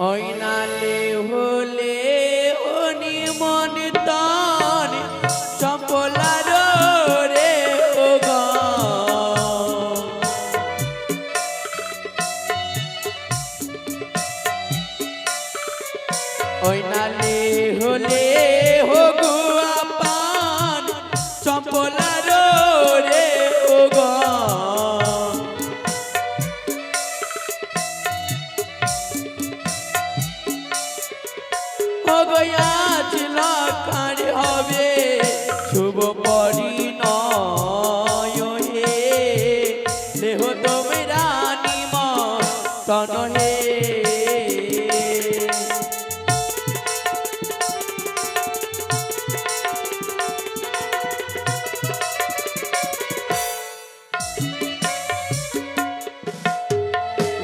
ওই নালে হলে অনি মন তন চম্পলার রে ও গো ওই নালে হলে হো গো আপান চম্পলার রে ও গো গয়াজ লাখার হবে শুভ পরিণয় হে দেহ তোমরা নিমন্ত্রণ হে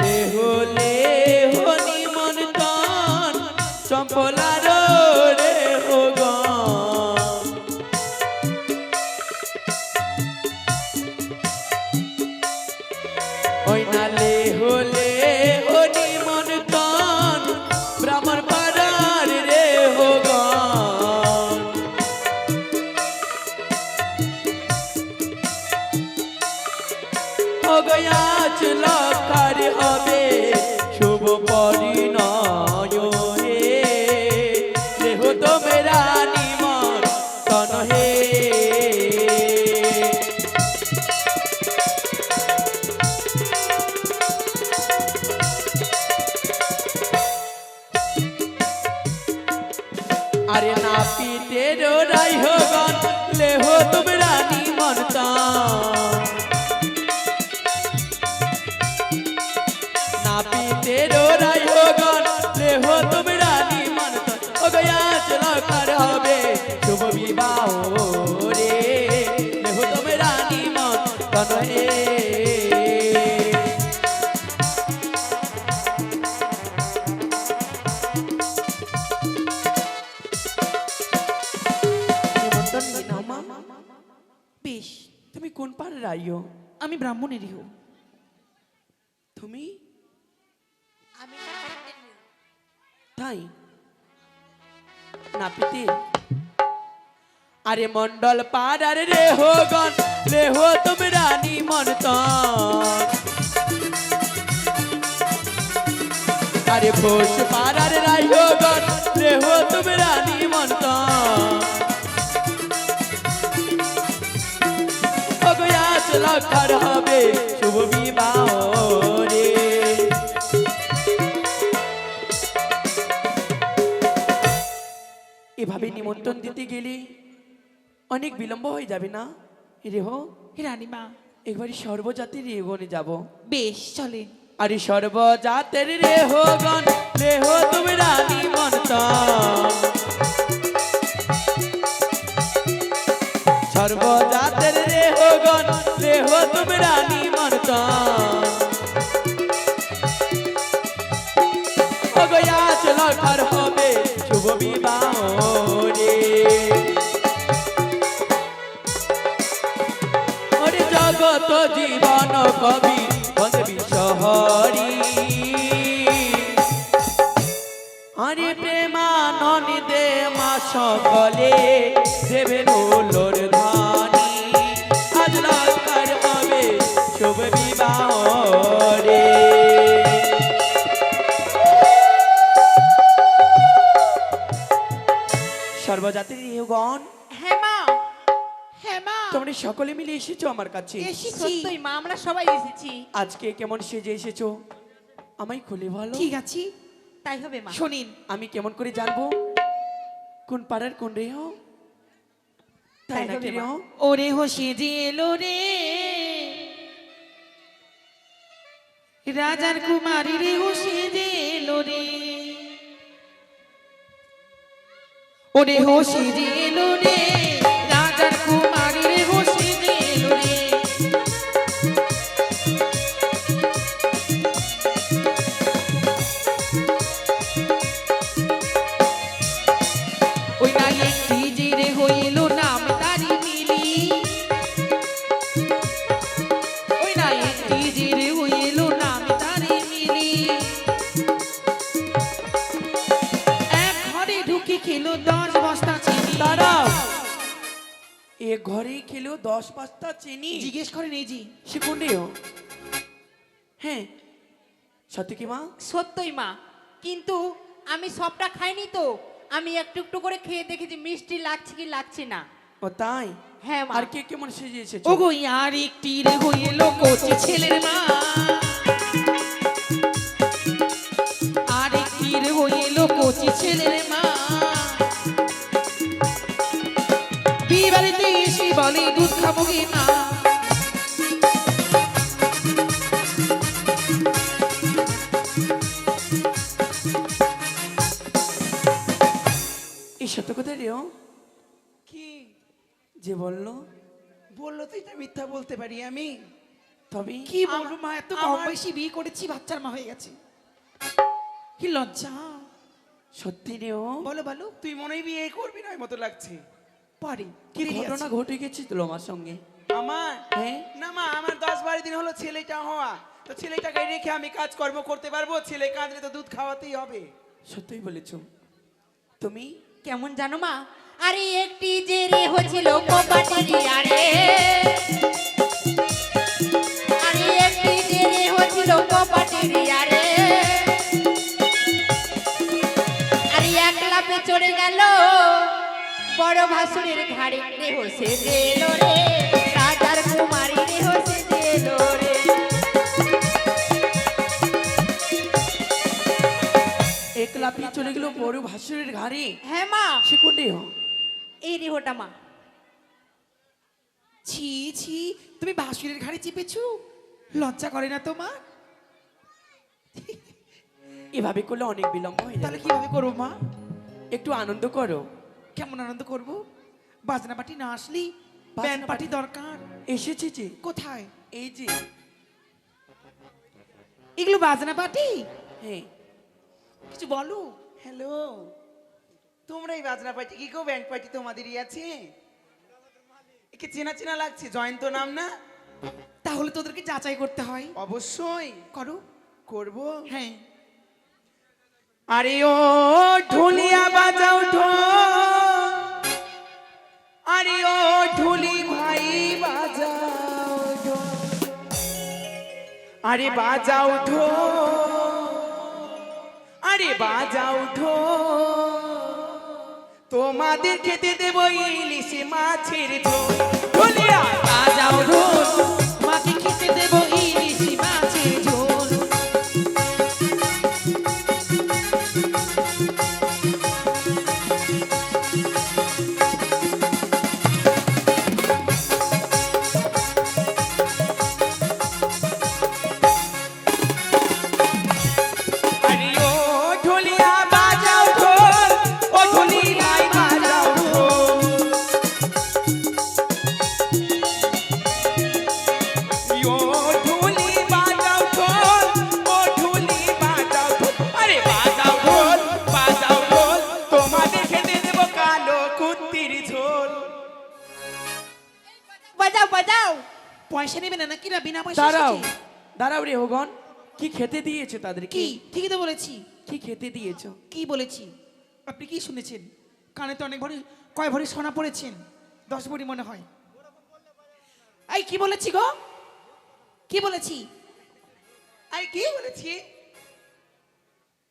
লেহ লেহ নিমন্ত্রণ চম্পলার রে ও গো ওই নালে হলে ও নিমন্ত্রণ ব্রাহ্মণ পাড়ার রে ও গো ও গয়াজ লাখার হবে শুভ পরিণয় হে দেহ তোমরা নিমন্ত্রণ হে আরে নাপিতের রাই হগন লেহ তোমরা নিমন্ত্রণ নাপিতের রাই হগন লেহ তোমরা নিমন্ত্রণ ও গয়াজ লাখার হবে শুভ বিবাহ রে লেহ তোমরা নিমন্ত্রণ হে নিমন্ত্রণ নিয়ে নাও মা বেশ, তুমি কোন পাড়ার আইও আমি ব্রাহ্মণেরই হো। তুমি আমি তাই নাপিতে আরে মন্ডল পাড়ার রে হো গন রে হো তোমরা নিমন্ত্রণ আরে ঘোষ পাড়ার রাই হো গন রে হো তোমরা নিমন্ত্রণ অগয়াস লাখার হবে শুভ বিবাহ রে এভাবে নিমন্ত্রণ দিতে গেলে অনেক বিলম্ব হয়ে যাবে না রে হো হে রানীমা, একবারই সর্বজাতির রেগনে যাব বেশ চলেন। আরে সর্বজাতের রেহগণ রেহ তোমরা নিমন্ত্রণ সর্বজাতের রেহগণ রেহ তোমরা নিমন্ত্রণ অগয়াচ লাখার হবে শুভ বিবাহ রে ওরে জগত জীবন কবি বন্দবি শহরী আরে প্রেমানন্দে মা সকলে দেবে লোর ধানি আজ লাখার হবে শুভ বিবাহ রে সর্বজাতির রেহগণ হ্যাঁ মা, হ্যাঁ মা, তোমরা সকলে মিলে এসেছো আমার কাছে এসেছি। সত্যই মা, আমরা সবাই এসেছি। আজকে কেমন সেজে এসেছো আমায় খুলে বলো ঠিক আছে, তাই হবে মা। শোনেন। আমি কেমন করে জানবো কোন পাড়ার কোন রেহ তাই তাই নাকি হবে রেহ ওরে হো সেজে এলো রে রাজার কুমারী রে হো সেজে এলো রে ওরে হো সেজে এলো রে রাজার কুমারী রে হো সেজে এলো রে ওই না একটি জিরে হইল নাম তারি মিলি ওই না একটি জিরে হইল নাম তারি মিলি খেলো 10 বস্তা চিনি দাঁড়াও, এ ঘরেই খেলেও 10 বস্তা চিনি? জিজ্ঞেস করেন এই জি সে কোনটিও? হ্যাঁ, সত্যি কি মা? সত্যই মা, কিন্তু আমি সবটা খাইনি তো, আমি একটু একটু করে খেয়ে দেখেছি মিষ্টি লাগছে কি লাগছে না। ও তাই? হ্যাঁ মা। আর কে কেমন সেজে এসেছো? ওগো আর একটি রে হইল কচি ছেলের মা আর একটি রে হইল কচি ছেলের মা বিয়ে বাড়িতে এসে বলে দুধ খাবো গে মা এই সত্য কথা রেও কি যে বললো, বললো তো এটা মিথ্যা বলতে পারি আমি? তবে কি বলবো মা, এত কম আমার- বয়সী বিয়ে করেছি, বাচ্চার মা হয়ে গেছে, কি লজ্জা। সত্যি রেও? বলো বলো তুই মনে হয় বিয়ে করবি না, ওই মতো লাগছে। পরে কি ঘটনা ঘটে গেছিল আমার সঙ্গে? আমার হ্যাঁ, না মা, আমার 10-12 দিন হলো ছেলেটা হওয়া, তো ছেলেটাকে রেখে আমি কাজকর্ম করতে পারবো? ছেলে কাঁদলে তো দুধ খাওয়াতেই হবে। সত্যই বলেছো তুমি? কেমন জানো মা, আরে একটি যে রে হচ্ছিল কপাটি আরে, আরে একটি যে রে হচ্ছিল কপাটি আরে, আরে এক লাফে চড়ে গেল বড় ভাসুরের ঘাড়ে, রে হসে দিল রে রাজার কুমারী, রে হসে দিল রে। এক লাফিয়ে চলে গেল বড় ভাসুরের ঘাড়ে? হ্যাঁ মা, সে কোনটিও? এই রেহটা মা। ছি ছি, তুমি ভাসুরের ঘাড়ে চেপেছো, লজ্জা করে না তোমার? এভাবে করলে অনেক বিলম্ব হয়ে তাহলে যাবে। কিভাবে করবো মা? একটু আনন্দ করো। কেমন আনন্দ করব? বাজনা পার্টি না আসলি ব্যান্ড বাজনা পার্টি দরকার। এসেছে যে, কোথায় এই যে। এগুলো বাজনা পার্টি? হ্যাঁ, কিছু বলো। হ্যালো, তোমরা এই বাজনা পার্টি কি গো? ব্যান্ড পার্টি তোমাদেরই আছে? একে চেনা চেনা লাগছে, জয়ন্ত নাম না? তাহলে তোদেরকে যাচাই করতে হয়। অবশ্যই করো। করবো। হ্যাঁ, আরে ও ঢুলিয়া বাজাও ঢোল, আরে ও ঢুলি ভাই বাজাও ঢোল, আরে বাজাও ঢোল, আরে বাজাও ঢোল, তোমাদের খেতে দেবো ইলিশ মাছের ঝোল। ঢুলিয়া বাজাও ঢোল, মাকে খেতে দেবো ইলিশ মাছের ঝোল। আরে ও ঢুলিয়া বাজাও ঢোল, ও ঢুলি ভাই বাজাও ঢোল, ও ঢুলি বাজাও ঢোল, ও ঢুলি বাজাও ঢোল, আরে বাজাও ঢোল, বাজাও ঢোল, তোমাদের খেতে দেবো কালো কুত্তির ঝোল। বাজাও বাজাও। পয়সা নেবে না নাকি? না বিনা পয়সা দাঁড়াও এসেছে? দাঁড়াও রে হোগন, কি খেতে দিয়েছো তাদের? কি ঠিকই তো বলেছি। কি খেতে দিয়েছো? কি বলেছি? আপনি কি শুনেছেন? কানে তো অনেক ভরি, কয় ভরি সোনা পড়েছেন? 10 ভরি মনে হয়। এই কি বলেছি গো? কি বলেছি? আরে কি বলেছি?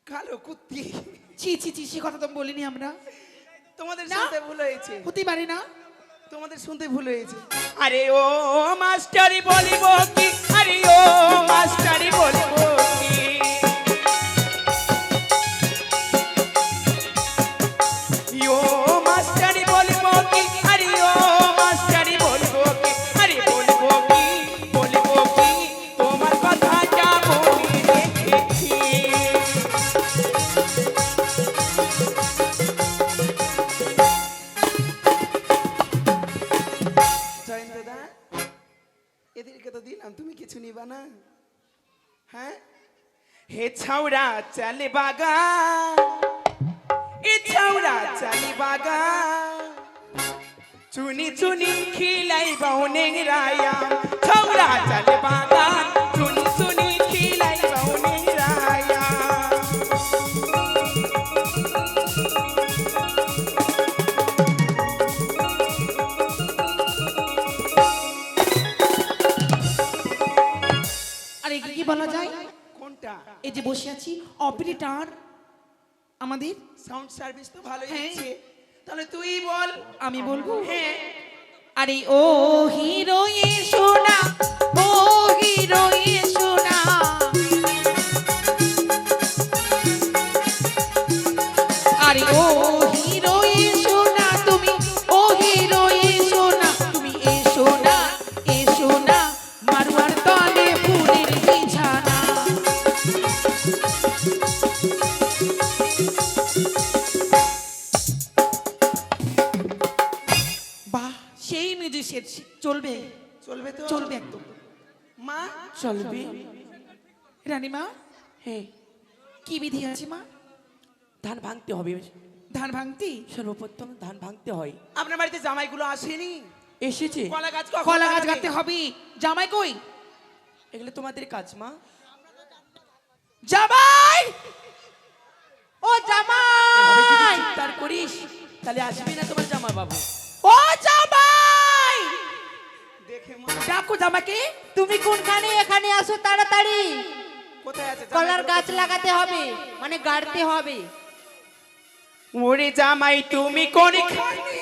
কালো কুত্তি। ছি ছি ছি, সে কথা তো বলিনি আমরা। তোমাদের না। শুনতে ভুল হয়েছে, হতে পারে না। তোমাদের শুনতে ভুল হয়েছে। আরে ও মাস্টারি বলিব কি, আরে ও মাস্টারি বলিব কি, ও মাস্টারি বলিব কি, আরে ও মাস্টারি বলিব কি, আরে বলিব কি, বলিব কি, তোমার কথাটা মনে রেখেছি। জয়ন্তদা, এদেরকে তো দিলাম, তুমি কিছু নিবা না? হ্যাঁ, হে ছাউরা চালে বাগা, এ ছাউরা চালে বাগা, চুনি চুনি খিলাই বাউনে রায়া, ছাউরা চালে বাগা, চুনি চুনি খিলাই বাউনে রায়া। অপারেটর আমাদের। সাউন্ড সার্ভিস তো ভালোই হ্যাঁ। হচ্ছে, তাহলে তুই বল। আমি বলবো? হ্যাঁ। আরে ও হিরো সোনা, ও হিরো সোনা, আরে ও হিরো সোনা তুমি, ও হিরো সোনা তুমি, এসো না এসো না মারুয়ার তলে ফুলের বিছানা। বাহ, সেই মিউজিশিয়ান, চলবে চলবে তো? চলবে একদম। মা, চলবে। রানীমা, হ্যাঁ, কি বিধি আছে মা? ধান ভাঙতে হবে। ধান ভাঙতি? সর্বপ্রথম ধান ভাঙতে হয়। আপনার বাড়িতে জামাইগুলো আসেনি? এসেছে। কলা গাছ কখন কলা গাছ লাগাবে? গাঁথতে হবে। জামাই কই? এগুলো তোমাদের কাজ মা। জামাই, ও এভাবে যদি জামাই, চিৎকার করিস তাহলে আসবে না তোমার জামা বাবু। ও জামাই, দেখে মা, ডাকো জামাকে। তুমি কোনখানে? এখানে আসো তাড়াতাড়ি। কোথায় আছে কলার জামাইগুলো? গাছ লাগাতে হবে, মানে গাড়তে হবে। ওরে জামাই তুমি কোনখানে?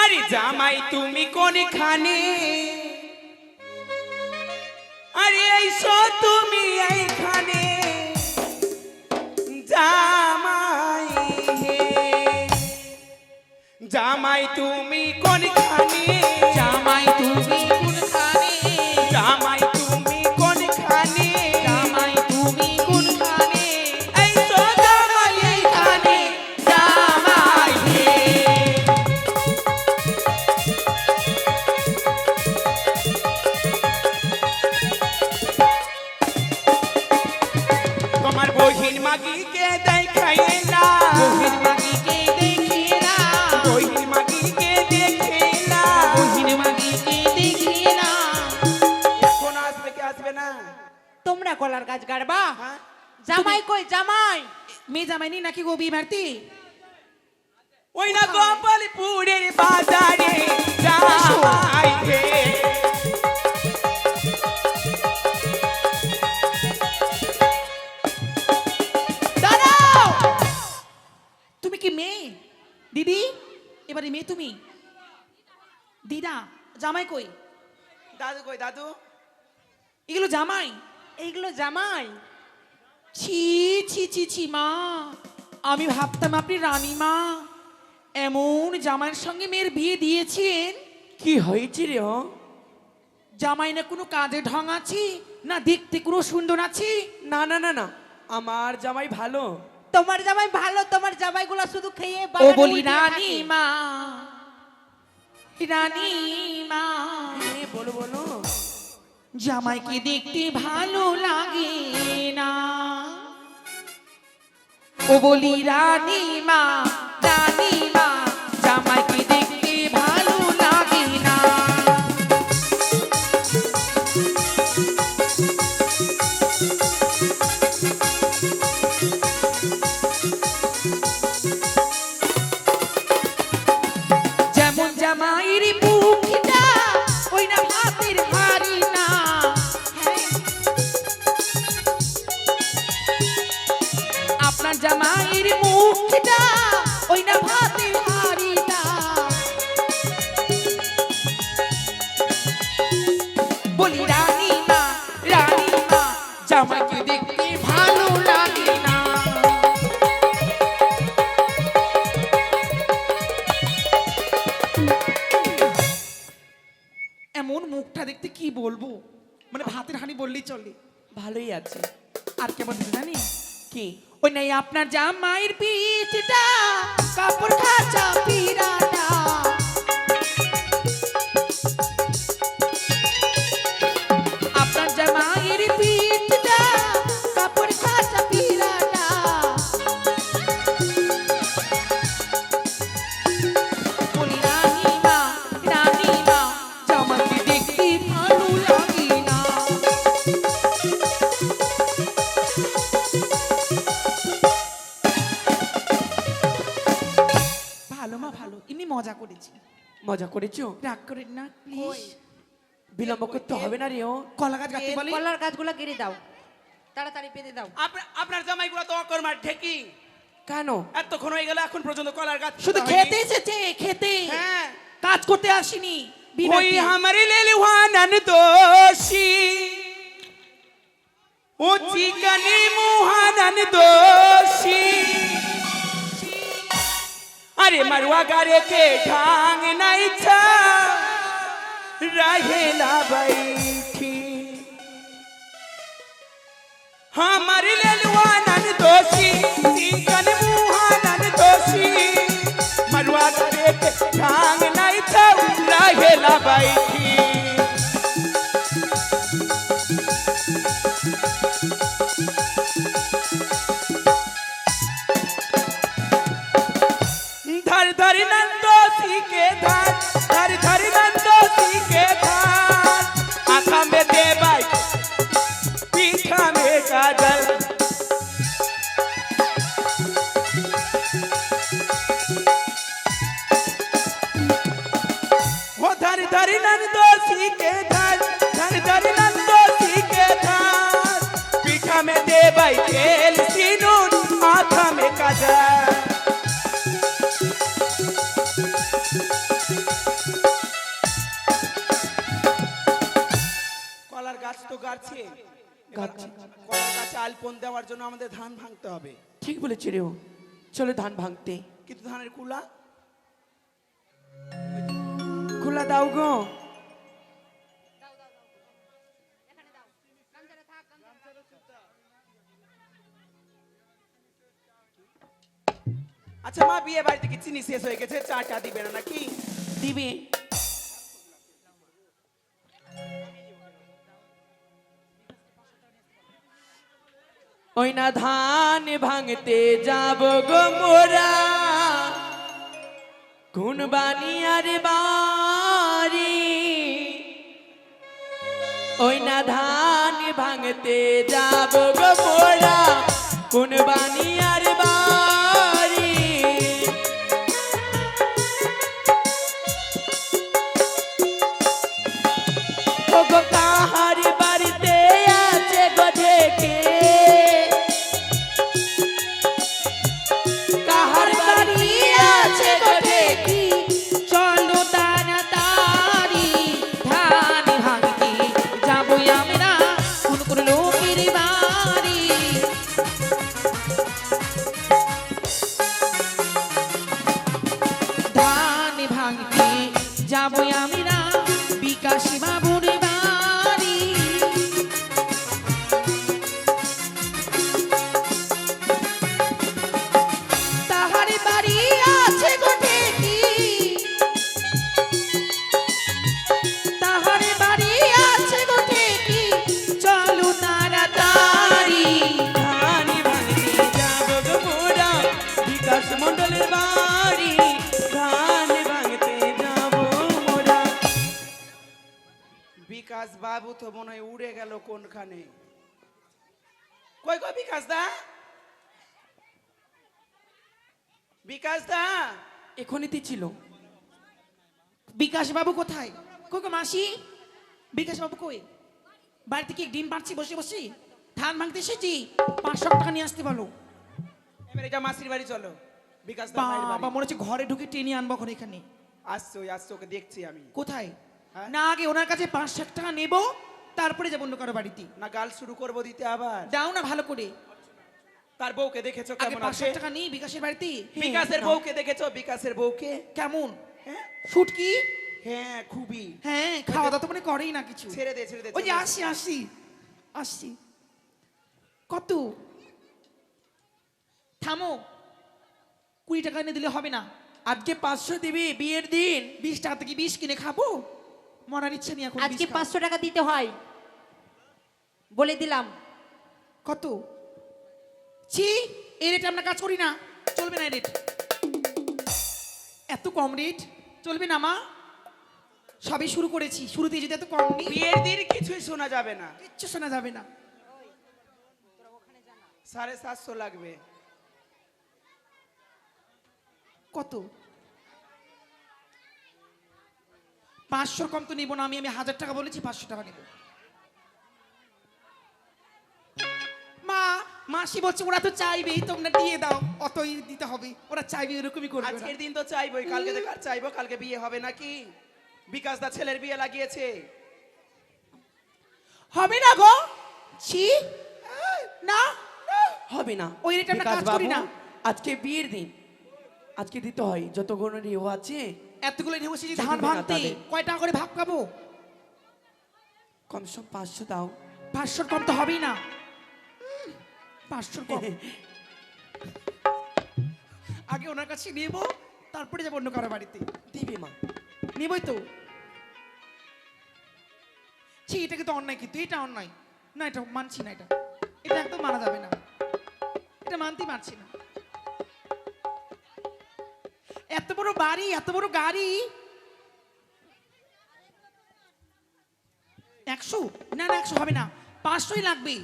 আরে জামাই তুমি কোনখানে? আরে এইসো তুমি এইখানে জামাই হে। জামাই তুমি কোনখানে? জামাই তুমি কোনখানে? জামাই তুমি কোনখানে? জামাই তুমি কোনখানে? এইসো জামাই এইখানে জামাই হে। তোমার বহিন মাগিকে দেখাইয়ে না, বহির মাগিকে দেখিয়ে না, বহিন মাগিকে দেখে না। বহির মাগিকে দেখিয়ে না। এখন আসবে কি আসবে না? তোমরা কলার গাছ গাড়বা? হ্যাঁ? জামাই কই? জামাই মেয়ে জামাই নেই নাকি গো বিয়ে বাড়তি? ওই না গোপালপুরের বাজারে জামাই হে। দাঁড়াও, তুমি কি মেয়ে? দিদি, এবারে মেয়ে তুমি? দিদা, জামাই কই? দাদু কই দাদু? এগুলো জামাই? এইগুলো জামাই। ছি ছি ছি ছি মা, আমি ভাবতাম আপনি রানীমা। এমন জামাইয়ের সঙ্গে মেয়ের বিয়ে দিয়েছেন। কি হয়েছে রে? জামাই না কোনো কাজে ঢং আছে, না দেখতে কোনো সুন্দর আছে। না না না না, আমার জামাই ভালো। তোমার জামাই ভালো, তোমার জামাইগুলো শুধু খেয়ে ও বাগানে বলি উল্টে রানী থাকে। মা, রানী মা, হ্যাঁ, বলো বলো। জামাইকে দেখতে ভালো লাগে না। ও বলি রানী মা, রানী মা, জামাইকে দেখতে ভালো লাগে না। যেমন জামাইয়ের মুখটা ওই না ভাতের হাড়ি না। আপনার জামাইয়ের মুখটা ওই না ভাতের হাড়ি না। বলি রানী মা, রানী মা, জামাইকে দেখতে ভালো লাগে না। এমন মুখটা দেখতে কি বলবো, মানে ভাতের হাঁড়ি বললেই চলে। ভালোই আছে। আর কেমন দিতে জানি? কি? ওই নাই আপনার জামাইয়ের পিঠটা, কাপড় খাঁচা পিরাটা। আপনার জামাইয়ের পিঠটা, কাপড় খাঁচা পিরাটা। বলি রানী মা, রানী মা, জামাইকে দেখতে ভালো লাগে না। ভালো মা, ভালো, এমনি মজা করেছি। মজা করেছো? রাগ করেন না প্লিজ। বিলম্ব করতে হবে না রে। কলা গাছ গাঁথতে বলি। কলার গাছগুলো কেটে দাও। তাড়াতাড়ি বেঁধে দাও। আপনার জামাইগুলো তো অকর্মা ঠেকি। কেন? এতক্ষণ হয়ে গেল এখন পর্যন্ত কলার গাছ শুধু পোঁতা খেতে হয়নি। এসেছে, খেতে, হ্যাঁ কাজ করতে আসিনি। कोई বিনাতি। हमारे लेलवानन दोषी ओ चिकनी मुहानन दोषी अरे मरुआ गारे के ढांग नहीं छा रहेला बैठी हमारे लेलवानन दोषी चिकन मुहानन दोषी मरुआ गारे के ढांग नहीं छा रहेला बैठी धर धर नंदोसी के धान धर धर नंदोसी के धान आँखा में दे बाई पीछा में काजल वो धर धर नंदोसी के धान धर धर नंदोसी के धान पीछा में दे बाई तेल सीनून आँखा में काजल কলার গাছ তো গাছে কলার গাছে আলপন দেওয়ার জন্য আমাদের ধান ভাঙতে হবে ঠিক বলেছি রে ও। চলো ধান ভাঙতে। কিন্তু ধানের কুলা খোলা দাও গো। আচ্ছা মা বিয়ে বাড়িতে কি চিনি শেষ হয়ে গেছে চাটা দিবে না নাকি দিবে। ওই না ধান ভাঙতে যাব গো মোরা কোন বানিয়ার বাড়ি ওই না ধান ভাঙতে যাব গো মোরা কোন বানিয়ার বাড়ি ও গো কাহার বাড়িতে আছে গো ঢেকে কাহার বাড়ি আছে গো ঢেকে চলো তাড়াতাড়ি ধান ভাঙতে যাবো আমরা কোন কোন লোকের বাড়ি। ধান ভাঙতে যাবো আমরা বিকাশ বাবুর বাড়ি। তাহার বাড়ি আছে গো ঢেকি তাহার বাড়ি আছে গো ঢেকি চলো তাড়াতাড়ি ধান ভাঙতে যাব গো মোরা বিকাশ মণ্ডলের বাড়ি ধান ভাঙতে যাব মোরা। বিকাশ বাবু তো মনে হয় উড়ে গেল কোনখানে কই কই বিকাশ দা বিকাশ দা এখনই ছিল। বিকাশ বাবু কোথায়? কই গো মাসি, বিকাশ বাবু কই? বাড়িতে কি ডিম পাচ্ছি বসে বসে? ধান ভাঙতে এসেছি, 500 টাকা নিয়ে আসতে বলো। এবারে যা মাসির বাড়ি চলো বিকাশ দা মায়ের বাবা বাড়ি মনে হচ্ছে ঘরে ঢুকে টেনে আনবো এখন এখানে। আসছো আসছো ওকে দেখছি আমি কোথায়? হ্যাঁ? না আগে ওনার কাছে 500 টাকা নেব, তারপরে যাবো অন্য কারো বাড়িতে। না গাল শুরু করবো দিতে আবার দাও না ভালো করে। তার বউকে দেখেছো আগে কেমন আছে 500 টাকা নিই বিকাশের বাড়িতে। বিকাশের নাও। বউকে দেখেছো বিকাশের বউকে কেমন? হ্যাঁ ফুটকি? হ্যাঁ খুবই হ্যাঁ, খাওয়া দাওয়া তো মানে করেই না কিছু। ছেড়ে দে ওই যে আসি আসি আসি। কত? থামো, 20 টাকা এনে দিলে হবে না? আজকে 500 দিবি বিয়ের দিন। 20 টাকা থেকে 20 কিনে খাবো? মরার ইচ্ছা নেই এখন। আজকে 20 খাবো। 500 টাকা দিতে হয় বলে দিলাম। কত? ছি, এই রেটে আমরা কাজ করি না, চলবে না এই রেট। এত কম রেট চলবে না মা? সবই শুরু করেছি, শুরুতে যদি এত কম নি, বিয়ের দিন কিছুই শোনা যাবে না কিচ্ছু শোনা যাবে না। 750 লাগবে কত? 500 কম তো নিব না আমি। 1000 টাকা বলেছি, 500 টাকা নেব। মাসি বলছে ওরা তো চাইবেই, তোমরা দিয়ে দাও, অতই দিতে হবে, ওরা চাইবে, এরকমই করবে ওরা। আজকের দিন তো চাইবই, কালকে থেকে আর চাইবো? কালকে বিয়ে হবে নাকি? বিকাশ দা ছেলের বিয়ে লাগিয়েছে। হবে না গো, ছি, না, হবে না, ওই রেটে আমরা বিকাশ কাজ করি বাবু, না। আজকে বিয়ের দিন, আজকে দিতে হয় যতগুলো রিও আছে। এতগুলো ঢেউ এসেছি ধান চাইবে না ভাঙতে, তাদের। কয় টাকা করে ভাগ পাবো? কমসে কম 500 দাও। 500 কম তো হবেই না, 500 কম। আগে ওনার কাছে নেবো, তারপরে যাবো অন্য কারো বাড়িতে। দিবে মা। নেবই তো। ছি, এটা কিন্তু অন্যায়, কিন্তু এটা অন্যায় না, এটা মানছি না, এটা এটা একদম মানা যাবে না, এটা মানতেই পারছি না। এত বড় বাড়ি, এত বড় গাড়ি, 100 না না, 100 হবে না, 500ই লাগবে।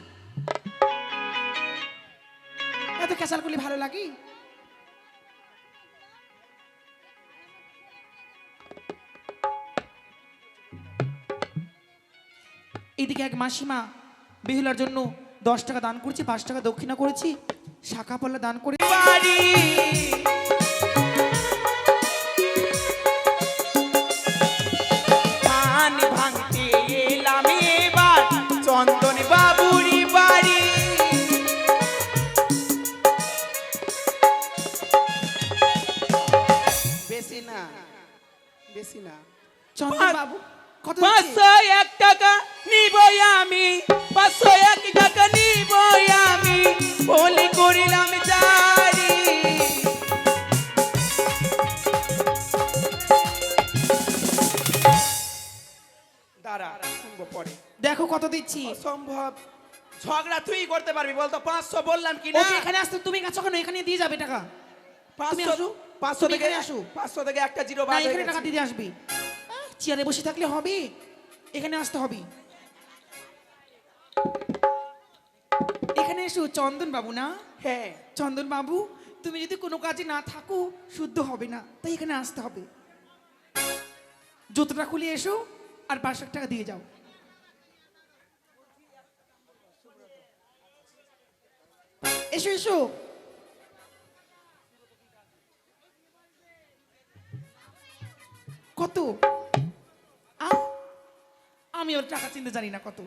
এত ক্যাসাল করলে ভালো লাগে? এদিকে এক মাসিমা বেহুলার জন্য 10 টাকা দান করেছি, 5 টাকা দক্ষিণা করেছি, শাখা পলা দান করে বাড়ি ধান ভাঙতে এলাম এবার চন্দন বাবুরি বাড়ি। বেশি না, বেশি না, চন্দন বাবু কত দিচ্ছে? 501 টাকা নিবই আমি, 501 টাকা নিবই আমি, বলি করিলাম জারি। দাঁড়া, শুনবো পরে। দেখো কত দিচ্ছি। অসম্ভব, ঝগড়া তুই করতে পারবি বলতো? 500 বললাম কি না? ওকে এখানে আসতে, তুমি কাছে কেন? এখানে দিয়ে যাবে টাকা। তুমি 500 আসো, 500 তুমি থেকে এখানে আসো। 500 থেকে একটা জিরো না, বাদ হয়ে এখানে টাকা গেছে। দিতে আসবি, চেয়ারে বসে থাকলে হবে? এখানে আসতে হবে, এখানে এসো। চন্দন বাবু না? হ্যাঁ, চন্দন বাবু, তুমি যদি কোনো কাজে না থাকো শুদ্ধ হবে না, তাই এখানে আসতে হবে। জুতোটা খুলে এসো আর 500 টাকা দিয়ে যাও। এসো এসো। কত? আমি ওর টাকা চিনতে জানি না, কত?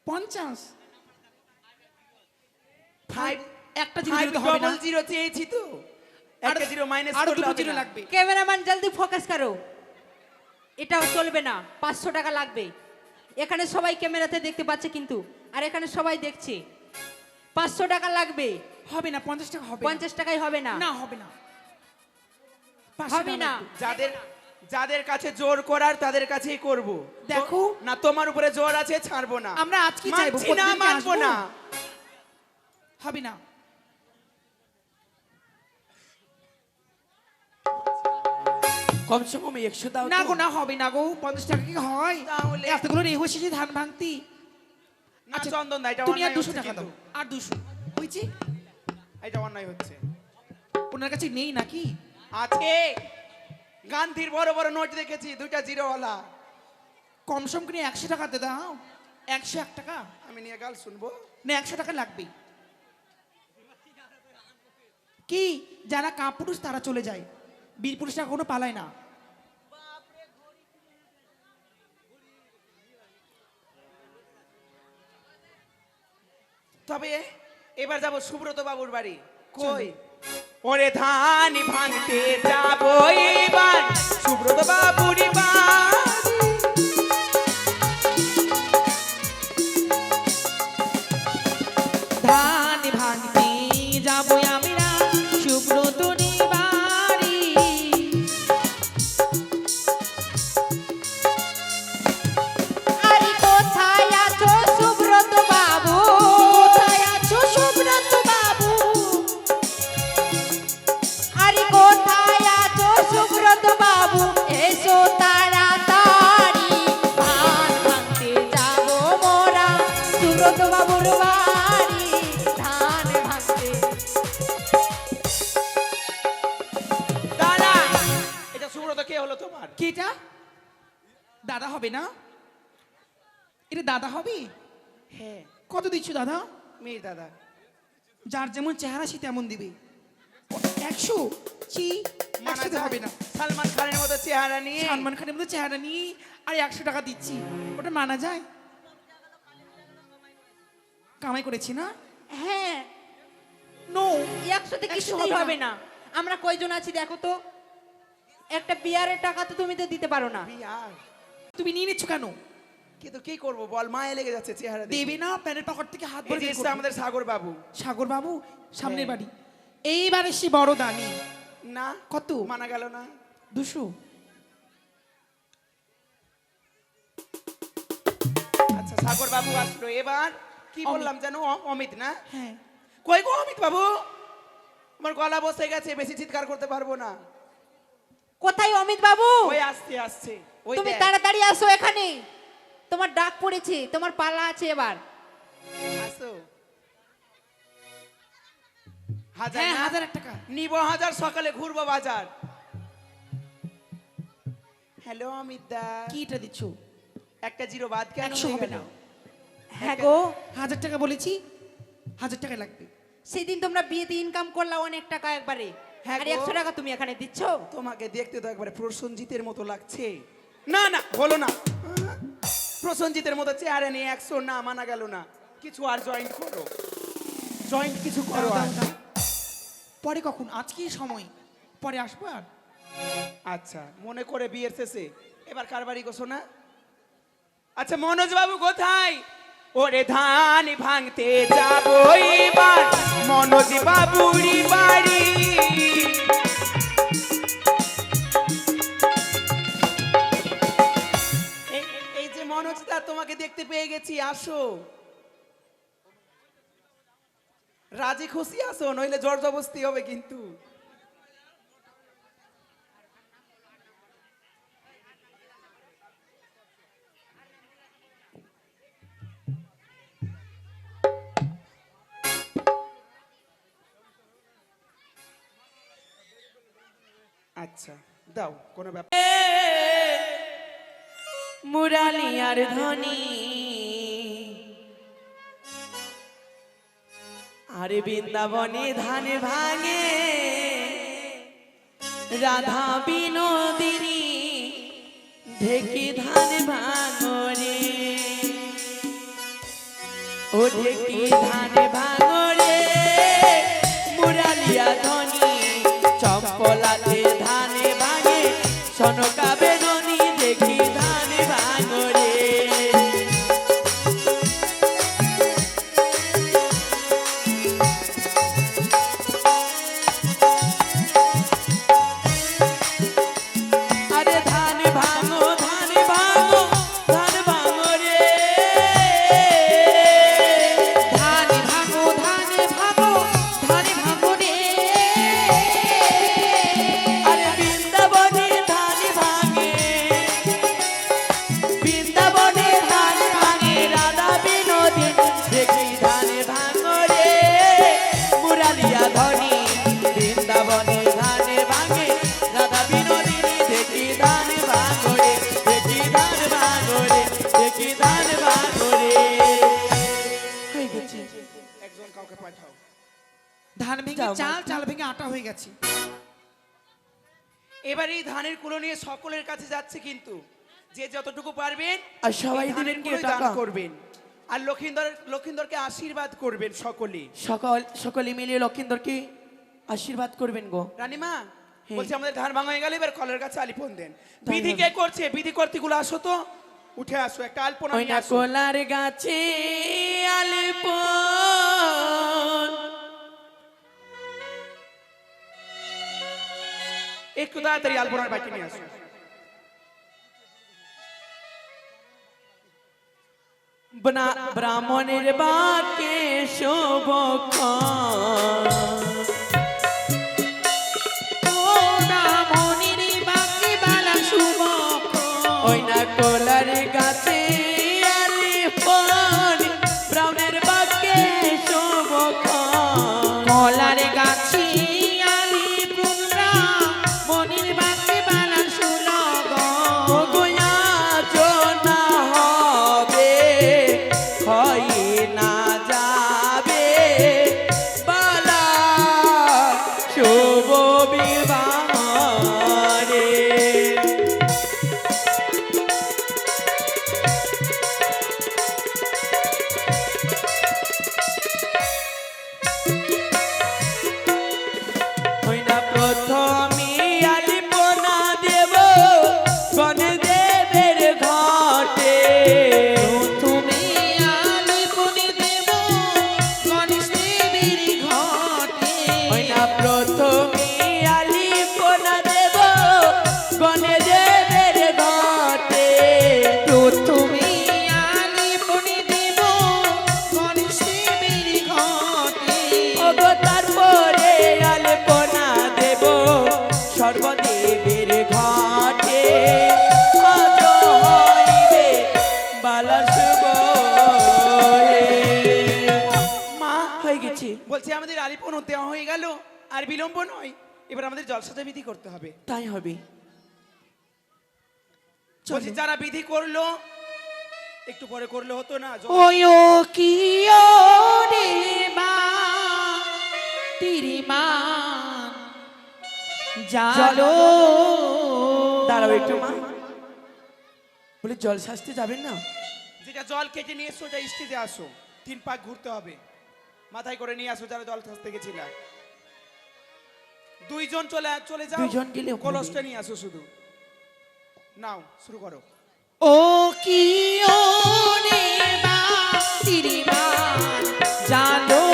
50? 5 একটা জিরো দিলে তো হবে না, ডবল জিরো চেয়েছি তো, একটা জিরো মাইনাস আরো করলে দুটো হবে জিরো না। লাগবে। ক্যামেরাম্যান জলদি ফোকাস করো, এটাও চলবে না, 500 টাকা লাগবে। এখানে সবাই ক্যামেরাতে দেখতে পাচ্ছে কিন্তু, আর এখানে সবাই দেখছে, 500 টাকা লাগবে। হবে না, 50 টাকা হবে না। 50 টাকায় হবে না, না হবে না, 500 হবে টাকা না। লাগবে। যাদের যাদের কাছে জোর করার তাদের কাছেই করব। দেখো। না, তোমার উপরে জোর আছে, ছাড়বো না। আমরা আজকে চাইবো, মানছি না, প্রতিদিন কি মানবো আসবো? না। হবে না। কমসে কম 100 দাও না তো। গো, না হবে না গো, 50 টাকা কি হয়? তাহলে? এতগুলো রেহু এসেছে ধান ভাঙতি। না, চন্দন দা, এটা তুমি আর অন্যায় 200 হচ্ছে টাকা দাও, কিন্তু। আর 200 বুঝছি। এটা অন্যায় হচ্ছে। ওনার কাছে নেই নাকি? আছে, গান্ধীর বড় বড় নোট দেখেছি, 2টা জিরোওয়ালা। কম সম করে 100 টাকাতে দাও, 101 টাকা। আমি নিয়ে গাল শুনবো? না, 100 টাকা লাগবে। কি, যারা কাপুরুষ তারা চলে যায়, বীর পুরুষরা কোনো পালায় না। তবে এবার যাব সুব্রত বাবুর বাড়ি। কই? ওরে ধান ভাঙতে যাব এবার সুব্রত বাবুর বাড়ি। ধান ভাঙতে যাবো আমরা সুব্রতনী বাড়ি। আরে কোথায় আছো সুব্রত বাবু, কোথায় আছো সুব্রত বাবু? আরে কোথায় আছো সুব্রত বাবু, এসো তাড়াতাড়ি, ধান ভাঙতে যাবো মোরা সুব্রত বাবুর বাড়ি, ধান ভাঙতে। দাদা, এটা সুব্রত কে হলো তোমার? কি এটা? দাদা হবে না? এটা দাদা হবে? হ্যাঁ, কত দিচ্ছ দাদা? মেয়ে দাদা। যার যেমন চেহারা সে তেমন দিবে। 100 চি মানা 100 তে যায়? হবে না। সালমান খানের মতো চেহারা নিয়ে সালমান খানের মতো চেহারা নিয়ে আর 100 টাকা দিচ্ছি, ওটা মানা যায়? কামাই করেছি না? হ্যাঁ, নো, 100তে 100 কিছুতেই হবে হবে না। আমরা কয়জন আছি দেখো তো, একটা বিয়ারের টাকা তো তুমি তো দিতে পারো না। বিয়ার। তুমি নিয়ে নিচ্ছ কেন? কিন্তু কি করব বল, মায়ে লেগে যাচ্ছে চেহারা দেখে। দেবে না, প্যান্টের পকেট থেকে হাত এই ভরে যে বের এসছে করবে। আমাদের সাগর বাবু। সাগর বাবু সামনের হ্যাঁ। বাড়ি, এইবারে সে বড় দানি। না কত? মানা গেল না। 200। আচ্ছা সাগর বাবু আসলো, এবার কি বললাম জানো? অমিত না? হ্যাঁ, কই গো অমিত বাবু? আমার গলা বসে গেছে, বেশি চিৎকার করতে পারবো না। কোথায় অমিত বাবু? ওই আসছে আসছে, ওই তুমি দেখ। তাড়াতাড়ি আসো এখানে, তোমার ডাক পড়েছে, তোমার পালা আছে এবার। আসো। হাজার হ্যাঁ, না? 1000 টাকা। নিব 1000, সকালে ঘুরবো বাজার। হ্যালো অমিত দা। কি এটা দিচ্ছ? একটা জিরো বাদ কেন 100 হয়ে হবে গেল? না। হ্যাঁ গো, 1000 টাকা বলেছি, 1000 টাকা লাগবে। সেদিন তোমরা বিয়েতে ইনকাম করলা অনেক টাকা একবারে, হ্যাঁ আর গো। 100 টাকা তুমি এখানে দিচ্ছ? তোমাকে দেখতে তো একবারে প্রসঞ্জিতের মতো লাগছে। না না বলো না, প্রসঞ্জিতের মতো চেহারা নিয়ে 100 না, মানা গেল না। কিছু আর জয়েন্ট করো, জয়েন্ট কিছু করো দাও, আর। দাও, দাও। পরে কখন? আজকেই সময়, পরে আসবো। আর আচ্ছা মনে করে বিয়ের শেষে এবার কার বাড়ি গো শোনা? আচ্ছা মনোজ বাবু কোথায়? ওরে ধান ভাঙতে যাবো এবার মনোজ বাবুরি বাড়ি। এই যে মনোজ দা, তোমাকে দেখতে পেয়ে গেছি, আসো। রাজি খুশি আসো, নইলে জোর জবস্তি হবে কিন্তু। আচ্ছা দাও, কোনো ব্যাপার। মুরালিয়ার ধ্বনি আরে বৃন্দাবনে ধান ভাঙে, রাধা বিনোদিনী ঢেকি ধান ভাঙরে, ও ঢেকি ধান ভাঙরে, মুরালিয়া ধ্বনি চম্পলাতে ধান ভাঙে, সনকা বেদনী দেখি ধান ভাঙরে। আরে ধান ভাঙো, ধান ভাঙো, ধান ভাঙো রে, ধান ভাঙো, ধান ভাঙো, ধান ভাঙো রে। আরে বৃন্দাবনে ধান ভাঙে, বৃন্দাবনে ধান ভাঙে, রাধা বিনোদিনী দেখি ধান ভাঙো রে, মুরালিয়া ধ্বনি বৃন্দাবনে ধান ভাঙে, রাধা বিনোদিনী দেখি ধান ভাঙো রে, দেখি ধান ভাঙো রে, দেখি ধান ভাঙো রে। হয়ে গেছে। একজন কাউকে পাঠাও। ধান ভেঙে যাও, চাল, মা। চাল ভেঙে আটা হয়ে গেছে। এবার এই ধানের কুলো নিয়ে সকলের কাছে যাচ্ছে, কিন্তু যে যতটুকু পারবেন আর সবাই এই ধানের দিবেন কি কুলোই দান টাকা? করবেন। আর লক্ষিন্দরকে আশীর্বাদ করবেন সকলে। সকলে মিলে লক্ষিন্দরকে আশীর্বাদ করবেন গো। রানীমা হ্যাঁ। বলছি আমাদের ধান ভাঙা হয়ে গেলে এবার কলের কাছে আলিপন দেন। তাই বিধি হবে। কে করছে? বিধি কর্তীগুলো আসো তো, উঠে আসো, একটা আলপনা ওই নিয়ে না আসো। কোলার গাছে আলপন, একটু তাড়াতাড়ি আলপনার বাকি নিয়ে আসো। ব্রাহ্মণের বাকে শোভক্ষণ, ওই না কোলার গাছে আলপন, ব্রাহ্মণের বাকে শোভক্ষণ, কলার গাছি আলি পুরা মনির বাকি বালা গোয়া জোনা হবে, হয় না যাবে, হয়ে গেছে। বলছি আমাদের আলিপন দেওয়া হয়ে গেল, আর বিলম্ব নয়, এবার আমাদের জলসাজা বিধি করতে হবে। তাই হবে। বলছি যারা বিধি করলো একটু পরে করলে হতো না? ওই ও কি ও রে মা তিরি মান জালো। দাঁড়াও একটু মা, বলে জল সাজতে যাবেন না? যেটা জল কেটে নিয়ে এসো, ওটা স্টেজে আসো, 3 পাক ঘুরতে হবে, মাথায় করে নিয়ে আসো যারা জল সাজতে গেছিল। 2 জন চলে যাও, 2 জন গেলে হবে। কলসটা নিয়ে আসো শুধু। নাও শুরু করো। ও কি ও রে মা তিরি মান জালো।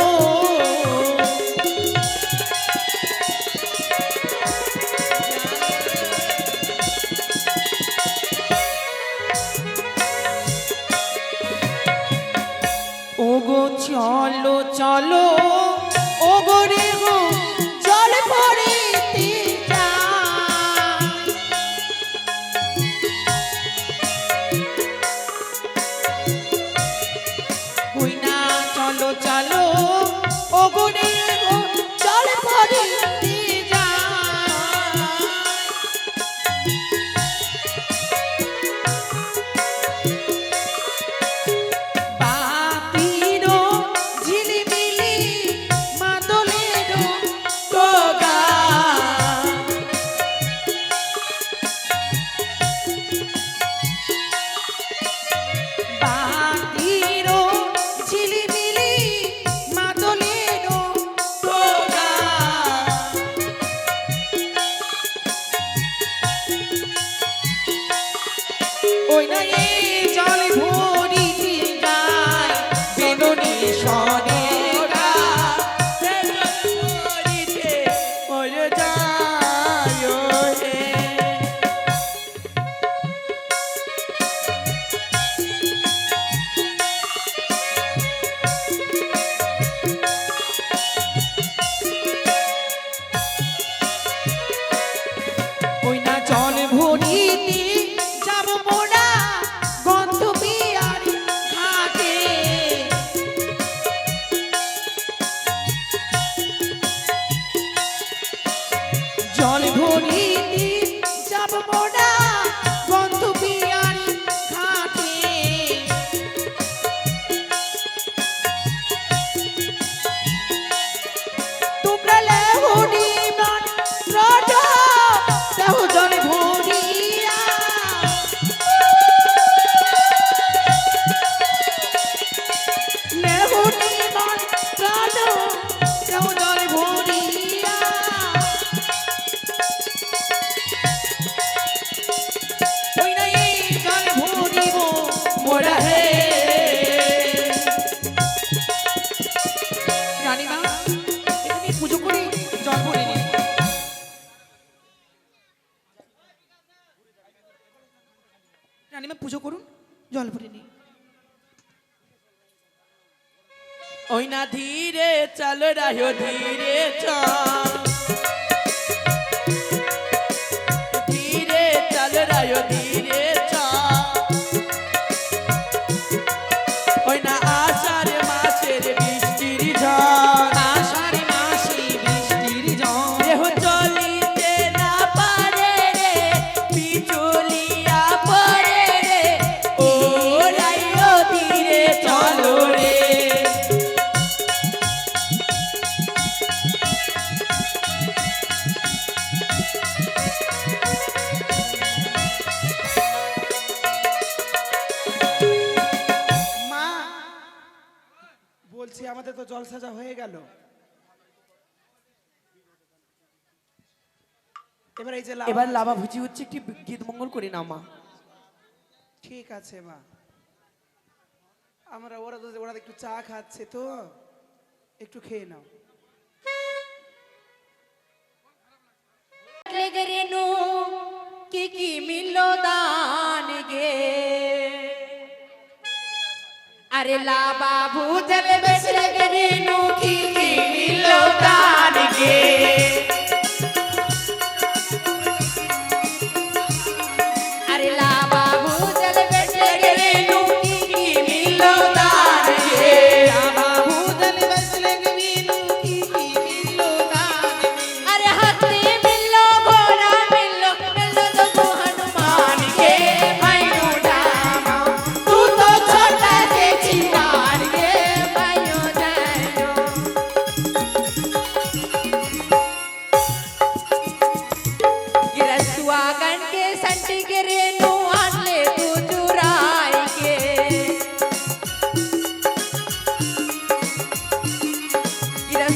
ওগো চলো চলো ওগো রে গো জল ভরিতে যাই। ওই না চলো চলো ওগো রে গো জল ভরিতে যাই। বাতিরো ঝিলিমিলি মাদলেরো তোগা। বাতিরো ঝিলিমিলি মাদলেরো তোগা। ওই না এই জল ভরিতে যায় বেদনী সনে গা। মরিতে মরে যায় হে। ওই না জল ভরিতে যাব মোরা গন্ধ বিয়ারি ঘাটে। জল ভরিতে যাব মোরা গন্ধ বিয়ারি ঘাটে। তোমরা লেহুনি মান রাজা দেহ জল ভরিয়া। লেহুনি মান রাজা দেহ জল ভরিয়া। ওই না এই জল ভরিব মোরা হে। রানীমা এখানে পুজো করে জল ভরে নিন। রানীমা পুজো করুন, জল ভরে নিন। ওই না ধীরে চল রাহো ধীরে চল, ধীরে চল রাহো ধীরে চল। ওই না আষাঢ় মাসের বৃষ্টির ঝড়, আষাঢ় মাসে বৃষ্টির জল। দেহ চলিতে না পারে রে, পিছুলিয়া পড়ে রে। ও রাইও ধীরে চলো রে। মা বলছি আমাদের তো জল সাজা হয়ে গেল, এবার এই যে এবার লাভা ভুজি হচ্ছে, একটি গীত মঙ্গল করি না মা। ঠিক আছে মা, ওরা একটু চা খাচ্ছে তো একটু খেয়ে নাও। লেগে রেনু কি মিললো দান গে। আরে লা বাবু জলে বেশ লেগে রেনু কি মিললো দান গে। আরে লা বাবু জলে বেশ লেগে রেনু কি মিললো দান গে। বাবু জল বেশ লেগে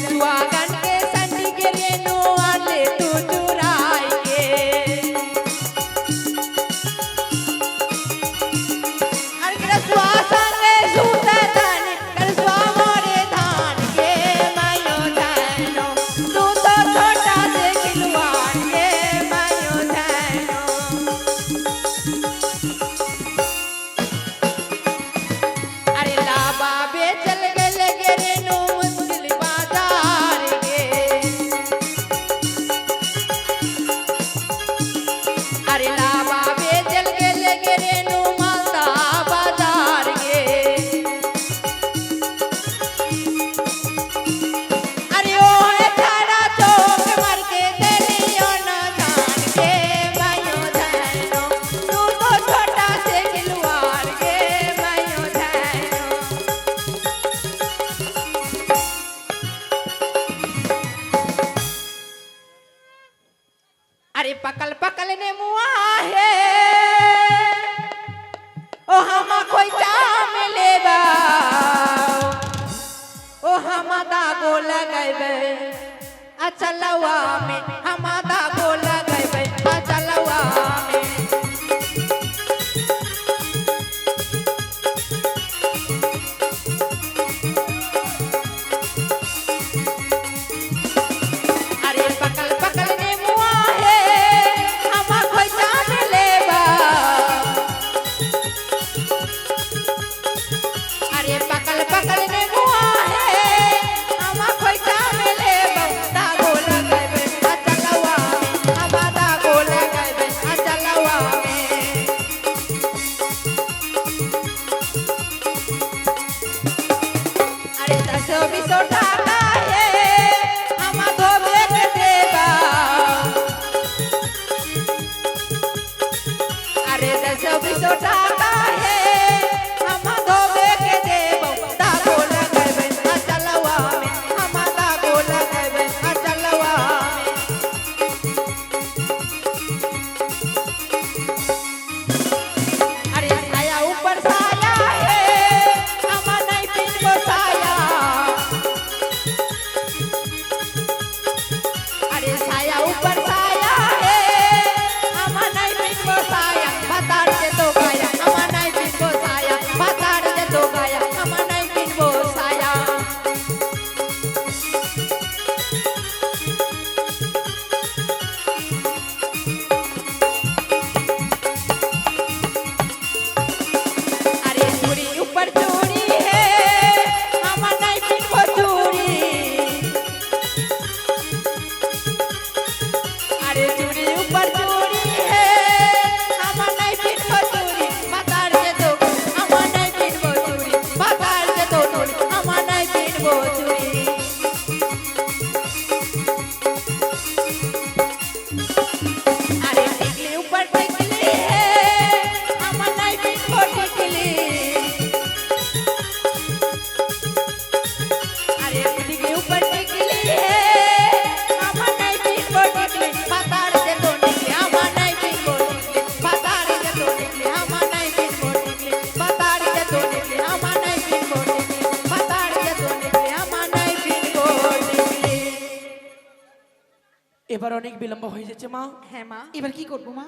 सुहागन के संग के रेनू आले तू चुराई के अरे रसवा संगे सूते धन रसवा मोरे धान के मायो धनो तू तो छोटा से खिलवाड़ के मायो धनो अरे लाबा बेचल गल गे रेनू मुश्किल बाजार गे अरे लाबा बेचल गल गे रेनू मालदा बाजार गे अरे ओ है थारा चौक मर के तेलियो न जान के मायो धनो तू तो छोटा से खिलवाड़ के मायो धनो अरे पकल पकल ने मुआ है ओ हम कोई काम लेबा ओ हम दागो लगैबे अचलवा में हम दागो लगैबे अचलवा में अरे पकल पकल ने मुआ है हम कोई काम लेबा अरे पकल पकल ने मुआ है हम कोई काम लेबा दागो लगैबे अचलवा में हम दागो लगैबे अचलवा में अरे 10-20 टाका है हम धोबे के देबा अरे 10-20 टाका है हम धोबे के देबो दागो लगैबे अचलवा में हम दागो लगैबे अचलवा में अरे साया ऊपर साया है हम नहीं पिनबो साया अरे साया ऊपर साया है हम नहीं पिनबो साया बताड़ दे तो गाया हम नहीं पिनबो साया बताड़ दे तो गाया हम नहीं पिनबो साया अरे चूड़ी ऊपर चूड़ी है हम नहीं पिनबो चूड़ी अरे चूड़ी ऊपर चूड़ी है हम नहीं पिनबो चूड़ी बताड़ दे तो हम नहीं पिनबो चूड़ी बताड़ दे तो हम नहीं पिनबो चूड़ी अरे टिकली ऊपर टिकली है हम नहीं पिनबो टिकली अरे टिकली ऊपर टिकली है हम नहीं पिनबो टिकली बताड़ दे तो टिकली हम नहीं पिनबो टिकली बताड़ दे तो टिकली हम नहीं पिनबो टिकली बताड़ दे तो टिकली हम नहीं पिनबो टिकली बताड़ दे तो टिकली हम नहीं पिनबो टिकली এবার অনেক বিলম্ব হয়ে যাচ্ছে মা হ্যাঁ মা এবার কি করবো মা